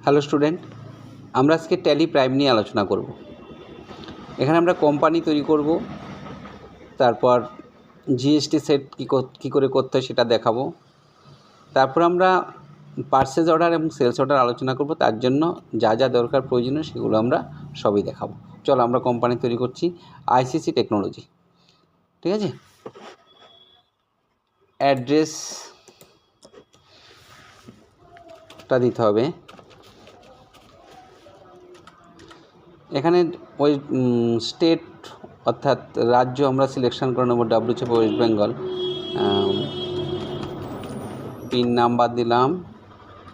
Hello student, আমরা আজকে tally prime নিয়ে আলোচনা করব। এখানে আমরা কোম্পানি তৈরি করব, তারপর জিএসটি সেট কী করে করতে হয় সেটা দেখাবো। তারপর আমরা পারচেজ অর্ডার এবং সেলস অর্ডার আলোচনা করব। তার জন্য যা যা দরকার প্রয়োজনীয় সেগুলো আমরা সবই দেখাবো। চলো আমরা কোম্পানি তৈরি করছি আইসিসি টেকনোলজি। ঠিক আছে, অ্যাড্রেসটা দিতে হবে। এখানে ওই স্টেট অর্থাৎ রাজ্য আমরা সিলেকশন করে নেব, WCP West Bengal. Pin number দিলাম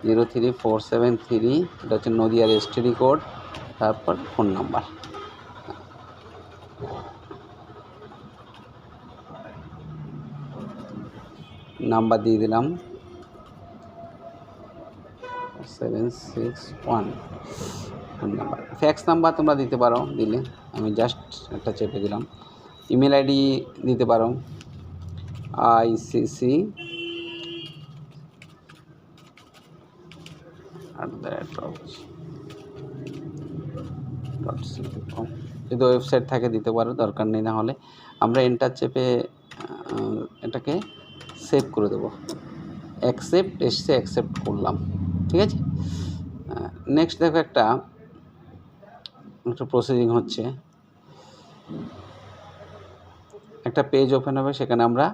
03473, এটা হচ্ছে নদিয়ার STD কোড। তারপর ফোন নাম্বার, নাম্বার দিয়ে দিলাম 761। ফোন নাম্বার, ফ্যাক্স নাম্বার তোমরা দিতে পারো, দিলে আমি জাস্ট একটা চেপে দিলাম। ইমেল আইডি দিতে পারো, ICC যদি ওয়েবসাইট থাকে দিতে পারো, দরকার নেই। না হলে আমরা এন্টার চেপে এটাকে সেভ করে দেবো। অ্যাকসেপ্ট এসছে, অ্যাকসেপ্ট করলাম। ঠিক আছে, নেক্সট দেখো একটা প্রসেসিং হচ্ছে। একটা পেজ ওপেন হবে, সেখানে আমরা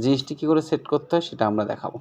জিএসটি কী করে সেট করতে হয় সেটা আমরা দেখাবো।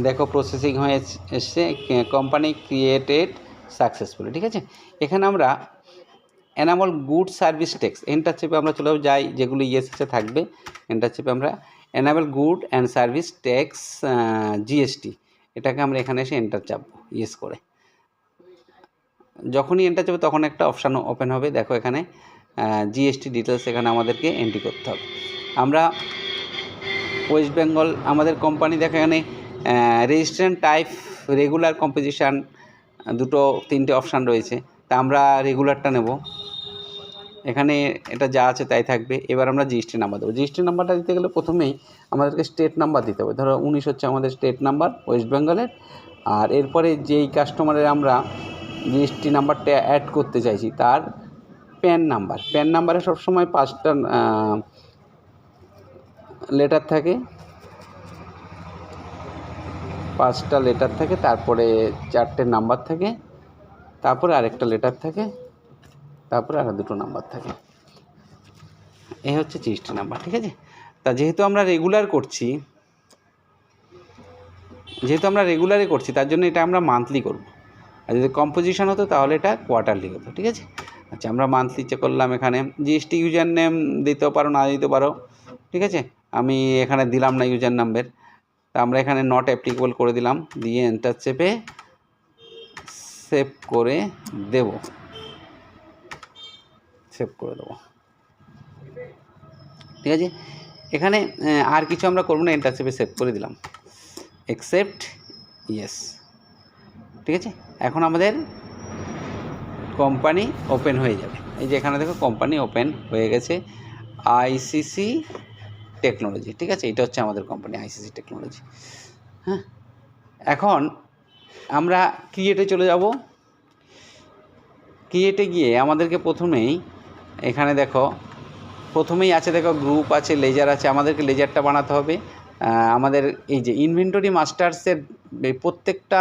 দেখো প্রসেসিং হয়ে এসছে, কোম্পানি ক্রিয়েটেড সাকসেসফুলি। ঠিক আছে, এখানে আমরা enable good service tax enter চেপে আমরা চলে যাই, যেগুলো ইয়েসে থাকবে এন্টার চেপে আমরা enable good and service tax GST, এটাকে আমরা এখানে এসে এন্টার চাপবো ইয়েস করে। যখনই এন্টার চাপবো তখন একটা অপশান ওপেন হবে। দেখো এখানে জিএসটি ডিটেলস এখানে আমাদেরকে এন্ট্রি করতে হবে। আমরা ওয়েস্ট বেঙ্গল আমাদের কোম্পানি, দেখো এখানে রেজিস্ট্রেশন টাইপ, রেগুলার, কম্পোজিশন, তিনটে অপশান রয়েছে। তা আমরা রেগুলারটা নেব। এখানে এটা যা আছে তাই থাকবে। এবার আমরা জিএসটি নাম্বার দেবো। জিএসটি নাম্বারটা দিতে গেলে প্রথমেই আমাদেরকে স্টেট নাম্বার দিতে হবে। ধরো 19 হচ্ছে আমাদের স্টেট নাম্বার ওয়েস্ট বেঙ্গলের। আর এরপরে যেই কাস্টমারের আমরা জিএসটি নাম্বারটা অ্যাড করতে চাইছি তার প্যান নাম্বারে সবসময় 5টা লেটার থাকে, 5টা লেটার থাকে, তারপরে 4টে নাম্বার থাকে, তারপরে আরেকটা লেটার থাকে, তারপরে আর 2টো নাম্বার থাকে। এই হচ্ছে জিএসটি নাম্বার। ঠিক আছে, তা যেহেতু আমরা রেগুলারই করছি তার জন্য এটা আমরা মান্থলি করব। আর যদি কম্পোজিশন হতো তাহলে এটা কোয়ার্টারলি হতো। ঠিক আছে, আচ্ছা আমরা মান্থলি চেক করলাম। এখানে জিএসটি ইউজার নেম দিতেও পারো, না দিতে পারো। ঠিক আছে, আমি এখানে দিলাম না ইউজার নাম্বার, তা আমরা এখানে নট অ্যাপ্লিকেবল করে দিলাম, দিয়ে এন্টার চেপে সেভ করে দেব। ঠিক আছে, এখানে আর কিছু আমরা করবো না, এন্টার চেপে সেভ করে দিলাম, অ্যাকসেপ্ট, ইয়েস। ঠিক আছে, এখন আমাদের কোম্পানি ওপেন হয়ে যাবে। এই যে এখানে দেখো কোম্পানি ওপেন হয়ে গেছে, আইসিসি টেকনোলজি। ঠিক আছে, এটা হচ্ছে আমাদের কোম্পানি আইসিসি টেকনোলজি। হ্যাঁ, এখন আমরা ক্রিয়েটে চলে যাব। ক্রিয়েটে গিয়ে আমাদেরকে প্রথমেই এখানে দেখো আছে, দেখো গ্রুপ আছে, লেজার আছে। আমাদেরকে লেজারটা বানাতে হবে। আমাদের এই যে ইনভেন্টরি মাস্টার্সের প্রত্যেকটা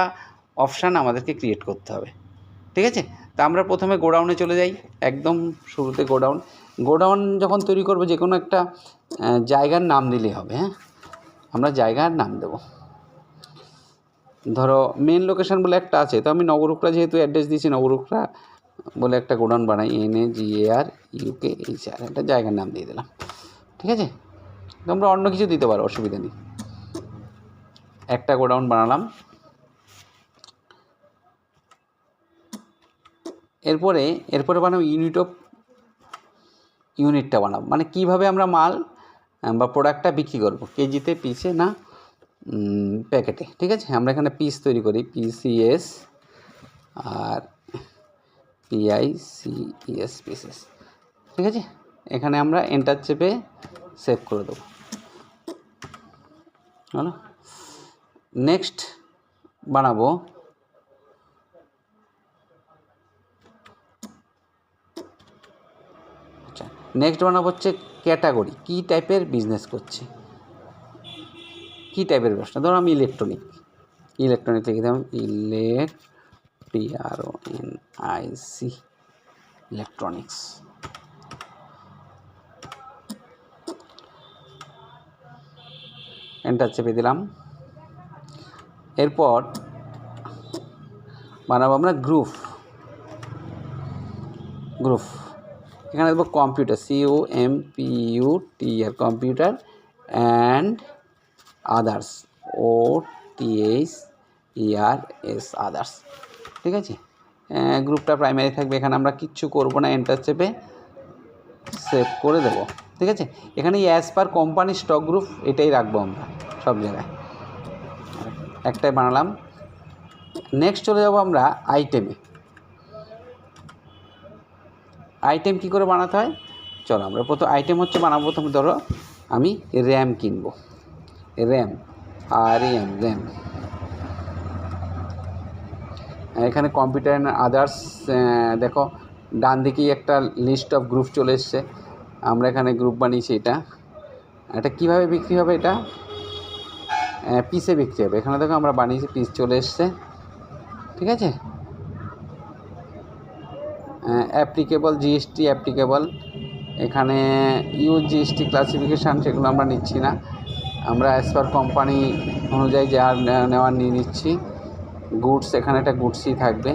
অপশান আমাদেরকে ক্রিয়েট করতে হবে। ঠিক আছে, তা আমরা প্রথমে গোডাউনে চলে যাই। একদম শুরুতে গোডাউন যখন তৈরি করবো যে কোনো একটা জায়গার নাম দিলেই হবে। হ্যাঁ, আমরা জায়গার নাম দেব। ধরো মেন লোকেশন বলে একটা আছে, তো আমি নগরুকরা যেহেতু অ্যাড্রেস দিয়েছি, নগরুকরা বলে একটা গোডাউন বানাই, NAGARUKHR, একটা জায়গার নাম দিয়ে দিলাম। ঠিক আছে, তোমরা অন্য কিছু দিতে পারো, অসুবিধা নেই। একটা গোডাউন বানালাম। এরপরে বানাবো ইউনিটটা বানাবো, মানে কিভাবে আমরা মাল বা প্রোডাক্টটা বিক্রি করব, কেজিতে, পিসে না প্যাকেটে। ঠিক আছে, আমরা এখানে পিস তৈরি করি, PCS আর PICES, পিসেস। ঠিক আছে, এখানে আমরা এন্টার চেপে সেভ করে দেবো। হলো, নেক্সট বানাবো হচ্ছে ক্যাটাগরি, কী টাইপের বিজনেস করছে, কী টাইপের ব্যবসা। ধরো আমি ইলেকট্রনিক লিখে দিলাম, ইলেকট্রনিক্স। এন্টার চেপে দিলাম। এরপর বানাবো আমরা গ্রুপ। এখানে দেবো computer, COMPUTER, computer and others, OTHERS, others. ঠিক আছে, গ্রুপটা প্রাইমারি থাকবে। এখানে আমরা কিচ্ছু করবো না, এন্টার চেপে সেভ করে দেবো। ঠিক আছে, এখানে as per company stock group এটাই রাখবো আমরা সব জায়গায়। একটাই বানালাম। নেক্সট চলে যাব আমরা আইটেমে। আইটেম কী করে বানাতে হয়, চলো আমরা প্রথম আইটেম হচ্ছে বানাবো। প্রথম ধরো আমি র্যাম কিনবো, র্যাম। এখানে কম্পিউটার অ্যান্ড আদার্স, দেখো ডান দিকেই একটা লিস্ট অফ গ্রুপ চলে এসছে। আমরা এখানে গ্রুপ বানিয়েছি। এটা কীভাবে বিক্রি হবে, এটা পিসে বিক্রি হবে। এখানে দেখো আমরা বানিয়েছি, পিস চলে এসছে। ঠিক আছে, অ্যাপ্লিকেবল GST অ্যাপ্লিকেবল, এখানে GST ক্লাসিফিকেশান, সেগুলো আমরা নিচ্ছি না। আমরা অ্যাজ পার কোম্পানি অনুযায়ী যা নেওয়ার নিয়ে নিচ্ছি। গুডস, এখানে একটা গুডসই থাকবে।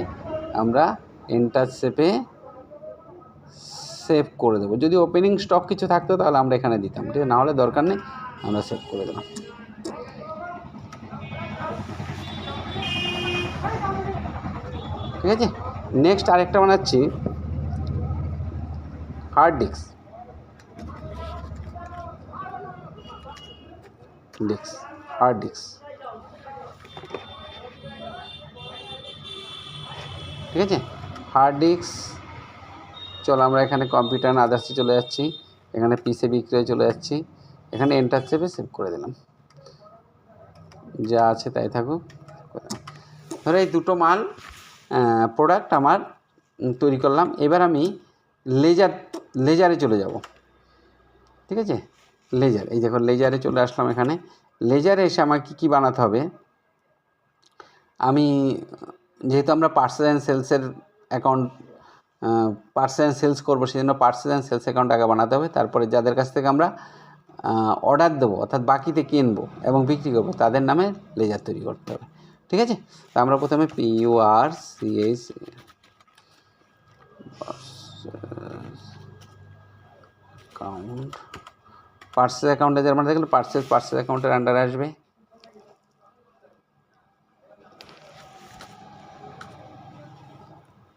আমরা এন্টার চেপে সেভ করে দেবো। যদি ওপেনিং স্টক কিছু থাকতো তাহলে আমরা এখানে দিতাম, ঠিক আছে, না হলে দরকার নেই, আমরা সেভ করে দিলাম। ঠিক আছে, নেক্সট আরেকটা বানাচ্ছি হার্ড ডিস্ক। ঠিক আছে, হার্ড ডিস্ক। চলো আমরা এখানে কম্পিউটার আদার্সে চলে যাচ্ছি, এখানে পিসে বিক্রয় চলে যাচ্ছি, এখানে এন্টার চেপে সেভ করে দিলাম। যা আছে তাই থাকুক। ধরো এই দুটো মাল প্রোডাক্ট আমার তৈরি করলাম। এবার আমি লেজারে চলে যাব। ঠিক আছে, লেজার, এই দেখো লেজারে চলে আসলাম। এখানে লেজারে এসে আমার কী বানাতে হবে, আমি যেহেতু আমরা পার্সেল অ্যান্ড সেলসের অ্যাকাউন্ট, পার্সেল অ্যান্ড সেলস করবো, সেই জন্য পার্সেল অ্যান্ড সেলস অ্যাকাউন্ট আগে বানাতে হবে। তারপরে যাদের কাছ থেকে আমরা অর্ডার দেবো, অর্থাৎ বাকিতে কিনবো এবং বিক্রি করবো, তাদের নামে লেজার তৈরি করতে হবে। ঠিক আছে, তো আমরা প্রথমে PURCS অ্যাকাউন্ট, পার্সেল অ্যাকাউন্টে যার মানে দেখলে পার্সেল অ্যাকাউন্টের আন্ডারে আসবে।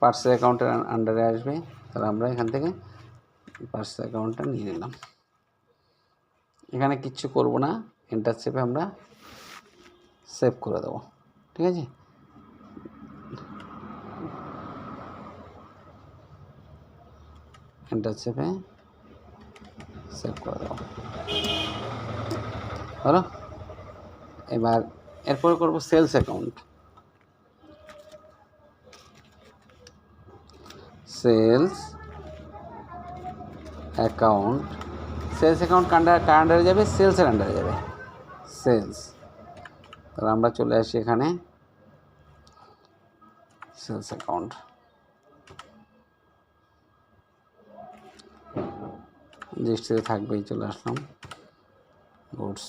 পার্সেল অ্যাকাউন্টের আন্ডারে আসবে, তাহলে আমরা এখান থেকে পার্সেল অ্যাকাউন্টটা নিয়ে নিলাম। এখানে কিচ্ছু করব না, এন্টার চেপে আমরা সেভ করে দেবো। ঠিক আছে, এন্টার চেপে সেভ করে দেবো। হলো, এবার এরপরে করব সেলস অ্যাকাউন্ট। সেলস অ্যাকাউন্ট কার আন্ডারে যাবে, সেলসের আন্ডারে যাবে, সেলস। তাহলে আমরা চলে আসি এখানে সেলস অ্যাকাউন্ট, জিএসটিতে থাকবেই, চলে আসলাম। Goods,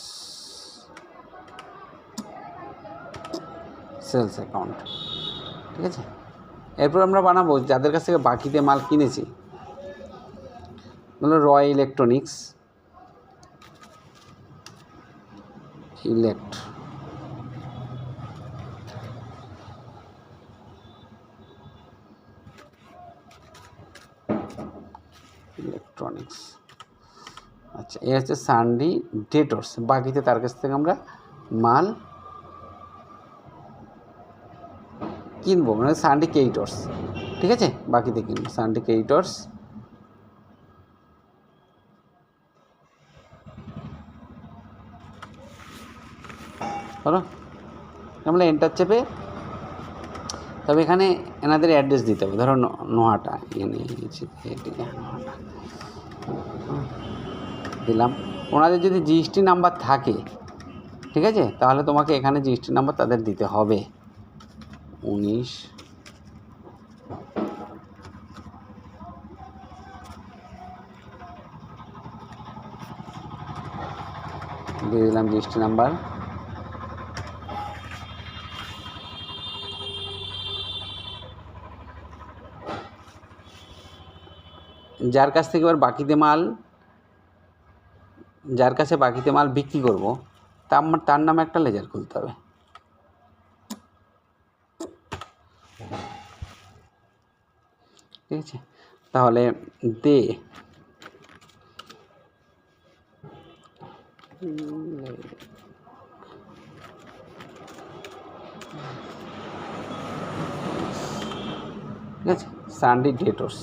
sales account. ঠিক আছে, এরপর আমরা বানাবো যাদের কাছ থেকে বাকিতে মাল কিনেছি, হলো রয় ইলেকট্রনিক্স, ইলেকট্রনিক্স। আচ্ছা, এ হচ্ছে সানডি ডেটর্স, বাকিতে তার কাছ থেকে আমরা মাল কিনবো, মানে সানডি কেইটর্স। ঠিক আছে, বাকিতে কিনবো সানডি কেইটর্স। বলো, আমরা এন্টার চেপে, তবে এখানে এনাদের অ্যাড্রেস দিতে হবে। ধরো নোহাটা দিলাম। ওনাদের যদি জিএসটি নাম্বার থাকে, ঠিক আছে, তাহলে তোমাকে এখানে জিএসটি নাম্বার তাদের দিতে হবে। 19 দিয়ে দিলাম জিএসটি নাম্বার। যার কাছ থেকে এবার যার কাছে বাকিতে মাল বিক্রি করব, তার নামে একটা লেজার খুলতে হবে। ঠিক আছে, তাহলে দে ঠিক আছে, সানডি ডেটর্স।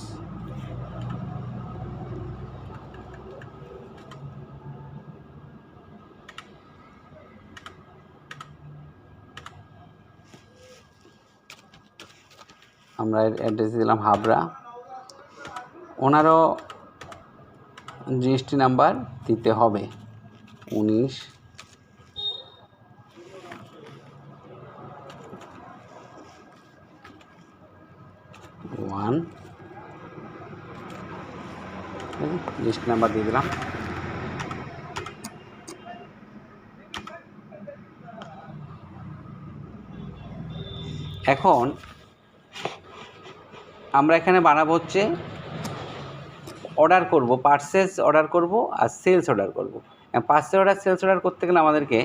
আমরা অ্যাড্রেস দিলাম হাবড়া। ওনারও জিএসটি নাম্বার দিতে হবে 19 1। জিএসটি নাম্বার দিয়ে দিলাম। এখন আমরা এখানে বানাবো হচ্ছে অর্ডার করব, পারচেজ অর্ডার করব আর সেলস অর্ডার করব। পারচেজ অর্ডার সেলস অর্ডার করতে গেলে আমাদেরকে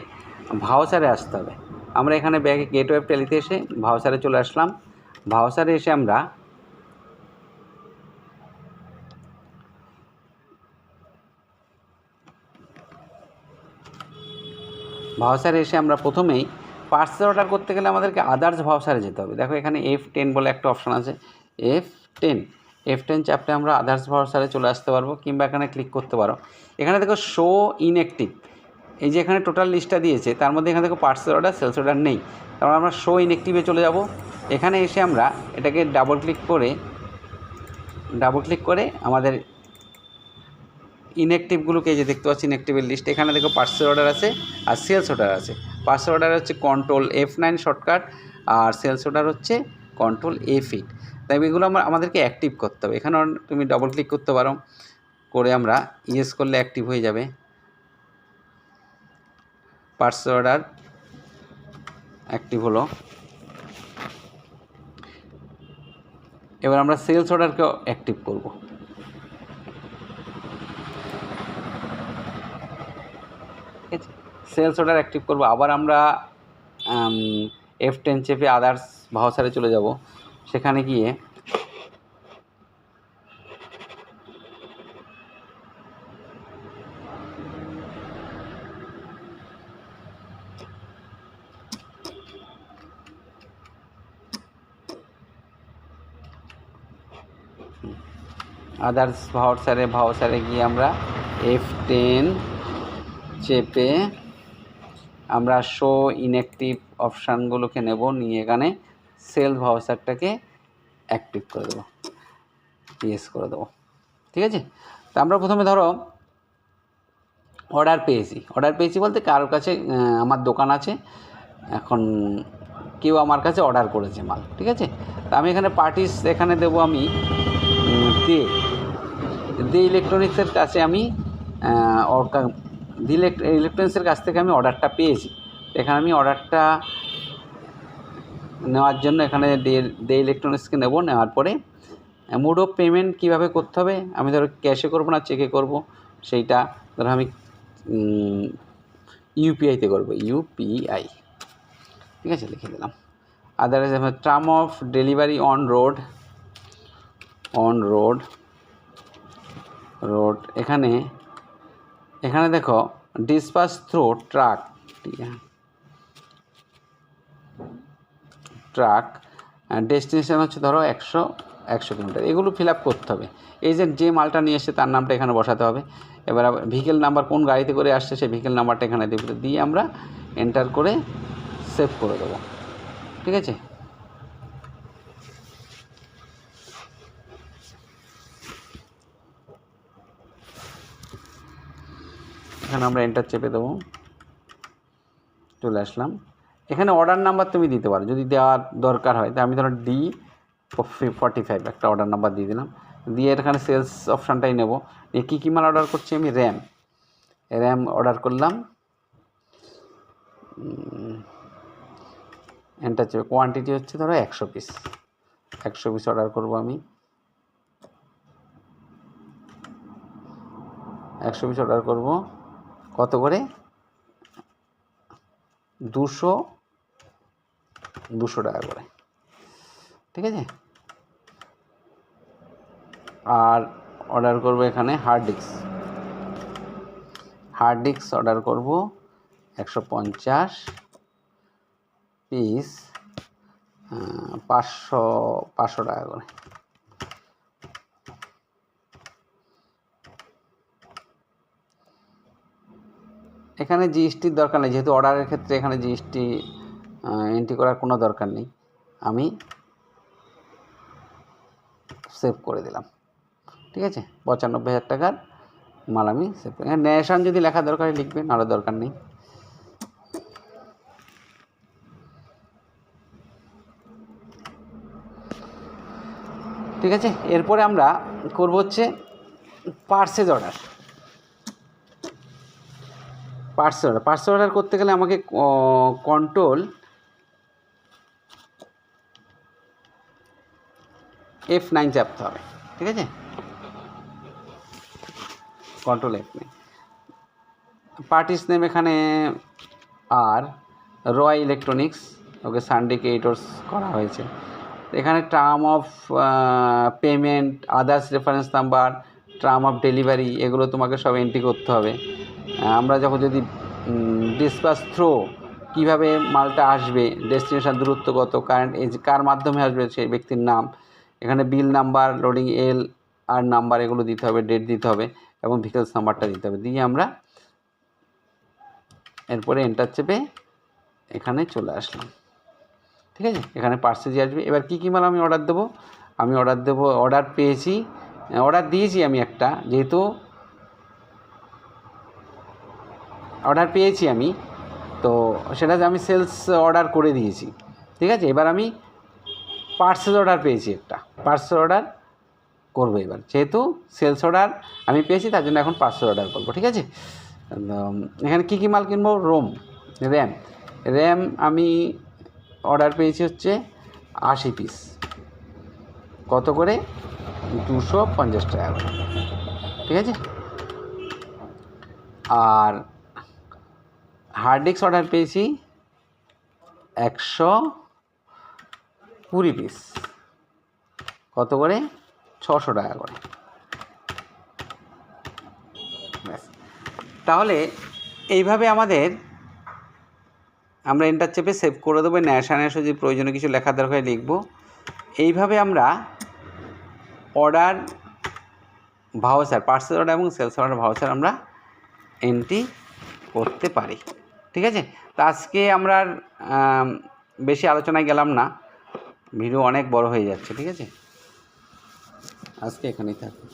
ভাউচারে আসতে হবে। আমরা এখানে ব্যাগে গেটওয়ে টেলিতে এসে ভাউচারে চলে আসলাম। ভাউচারে এসে আমরা প্রথমেই পার্সেল অর্ডার করতে গেলে আমাদেরকে আদার্স ভাউচারে যেতে হবে। দেখো এখানে F10 বলে একটা অপশান আছে, F10 চাপলে আমরা আদার্স ভাউচারে চলে আসতে পারবো, কিংবা এখানে ক্লিক করতে পারো। এখানে দেখো শো ইনঅ্যাক্টিভ, এই যে এখানে টোটাল লিস্টটা দিয়েছে, তার মধ্যে এখানে দেখো পার্সেল অর্ডার সেলস অর্ডার নেই। তারপর আমরা শো ইনঅ্যাক্টিভে চলে যাব। এখানে এসে আমরা এটাকে ডাবল ক্লিক করে আমাদের ইনঅ্যাক্টিভগুলোকে এই যে দেখতে পাচ্ছি ইনঅ্যাক্টিভের লিস্ট, এখানে দেখো পার্সেল অর্ডার আছে আর সেলস অর্ডার আছে। পার্সেল অর্ডার হচ্ছে কন্ট্রোল F9 শর্টকাট, আর সেলস অর্ডার হচ্ছে কন্ট্রোল F8। তাই এগুলো আমাদেরকে অ্যাক্টিভ করতে হবে। এখানে তুমি ডবল ক্লিক করতে পারো, করে আমরা ইয়েস করলে অ্যাক্টিভ হয়ে যাবে। পার্সেল অর্ডার অ্যাক্টিভ হলো। এবার আমরা সেলস অর্ডারকেও অ্যাক্টিভ করব। ঠিক আছে, সেলস অর্ডার অ্যাক্টিভ করব। আবার আমরা F10 চেপে আদার্স ভাউচারে চলে যাব। সেখানে গিয়ে আদার্স ভাউচারে গিয়ে আমরা F10 চেপে আমরা শো ইনঅ্যাক্টিভ অপশানগুলোকে নেব, নিয়ে এখানে সেল ভাউচারটাকে অ্যাক্টিভ করে দেবো, ইয়েস করে দেবো। ঠিক আছে, তা আমরা প্রথমে ধরো অর্ডার পেয়েছি বলতে কারোর কাছে আমার দোকান আছে, এখন কেউ আমার কাছে অর্ডার করেছে মাল। ঠিক আছে, তা আমি এখানে পার্টিস এখানে দেবো আমি দে ইলেকট্রনিক্সের কাছে আমি ইলেকট্রনিক্সের কাছ থেকে আমি অর্ডারটা পেয়েছি। এখানে আমি অর্ডারটা নেওয়ার জন্য এখানে দে ইলেকট্রনিক্সকে নেব। নেওয়ার পরে মোড অফ পেমেন্ট কীভাবে করতে হবে, আমি ধরো ক্যাশে করবো না চেকে করব, সেইটা ধরো আমি ইউপিআইতে করবো, ইউপিআই। ঠিক আছে, লিখে দিলাম। Otherwise term of delivery on road, এখানে দেখো ডিসপাস থ্রু ট্রাক, ডেস্টিনেশন হচ্ছে ধরো 100 কিলোমিটার। এগুলো ফিল আপ করতে হবে। এজেন্ট যে মালটা নিয়ে এসে তার নামটা এখানে বসাতে হবে। এবার ভেহিকেল নাম্বার, কোন গাড়িতে করে আসছে সেই ভেহিকেল নাম্বারটা এখানে দিয়ে আমরা এন্টার করে সেভ করে দেবো। ঠিক আছে, এখানে আমরা এন্টার চেপে দেবো, চলে আসলাম। এখানে অর্ডার নাম্বার তুমি দিতে পারো যদি দেওয়ার দরকার হয়। তাই আমি ধরো D45 একটা অর্ডার নাম্বার দিয়ে দিলাম, দিয়ে এখানে সেলস অপশানটাই নেব। কী মাল অর্ডার করছি আমি, র্যাম অর্ডার করলাম, এন্টার চেপে কোয়ান্টিটি হচ্ছে ধরো 100 পিস অর্ডার করব আমি। 100 পিস অর্ডার করব, কত করে, 200 টাকা করে। ঠিক আছে, আর অর্ডার করব এখানে হার্ড ডিস্ক অর্ডার করব 150 পিস, 500 টাকা করে। এখানে জিএসটির দরকার নেই, যেহেতু অর্ডারের ক্ষেত্রে এখানে জিএসটি এন্ট্রি করার কোনো দরকার নেই। আমি সেভ করে দিলাম। ঠিক আছে, 95,000 টাকার মাল আমি সেভ করি। ন্যাশন যদি লেখা দরকার লিখবে, নাহলে দরকার নেই। ঠিক আছে, এরপরে আমরা করব হচ্ছে পার্সেল অর্ডার করতে গেলে আমাকে কন্ট্রোল F9 চাপতে হবে। ঠিক আছে, কন্ট্রোল F9। পার্টিস নেম এখানে আর রয় ইলেকট্রনিক্স, ওকে সানডেকে এডিটরস করা হয়েছে। এখানে term of payment, others reference number, term of delivery, এগুলো তোমাকে সব এন্ট্রি করতে হবে। আমরা যখন যদি ডিসপাস থ্রো, কীভাবে মালটা আসবে, ডেস্টিনেশন দূরত্ব কত, কারেন্ট এজ, কার মাধ্যমে আসবে সেই ব্যক্তির নাম, এখানে বিল নাম্বার, লোডিং এল আর নাম্বার, এগুলো দিতে হবে, ডেট দিতে হবে এবং ভেহিকলস নাম্বারটা দিতে হবে। দিয়ে আমরা এরপরে এন্টার চেপে এখানে চলে আসলাম। ঠিক আছে, এখানে পার্সেজে আসবে। এবার কী মাল আমি অর্ডার দেবো, অর্ডার দিয়েছি আমি একটা, যেহেতু অর্ডার পেয়েছি আমি, তো সেটা আমি সেলস অর্ডার করে দিয়েছি। ঠিক আছে, এবার আমি পার্সেল অর্ডার পেয়েছি, একটা পার্সেল অর্ডার করবো। এবার যেহেতু সেলস অর্ডার আমি পেয়েছি, তার জন্য এখন পার্সেল অর্ডার করবো। ঠিক আছে, এখানে কী মাল কিনবো, র্যাম আমি অর্ডার পেয়েছি হচ্ছে 80 পিস, কত করে, 250 টাকা করে। ঠিক আছে, আর হার্ড ডিস্ক অর্ডার পেয়েছি 120 পিস, কত করে, 600 টাকা করে। তাহলে এইভাবে আমরা এন্টার চেপে সেভ করে দেবো। ন্যাশনাল যদি প্রয়োজনীয় কিছু লেখা দরকার লিখব। এইভাবে আমরা অর্ডার ভাউচার, পার্সেল অর্ডার এবং সেলস অর্ডার ভাউচার আমরা এন্ট্রি করতে পারি। ঠিক আছে, তো আজকে আমরা বেশি আলোচনায় গেলাম না, ভিডিও অনেক বড় হয়ে যাচ্ছে। ঠিক আছে, আজকে এখানেই থাকবে।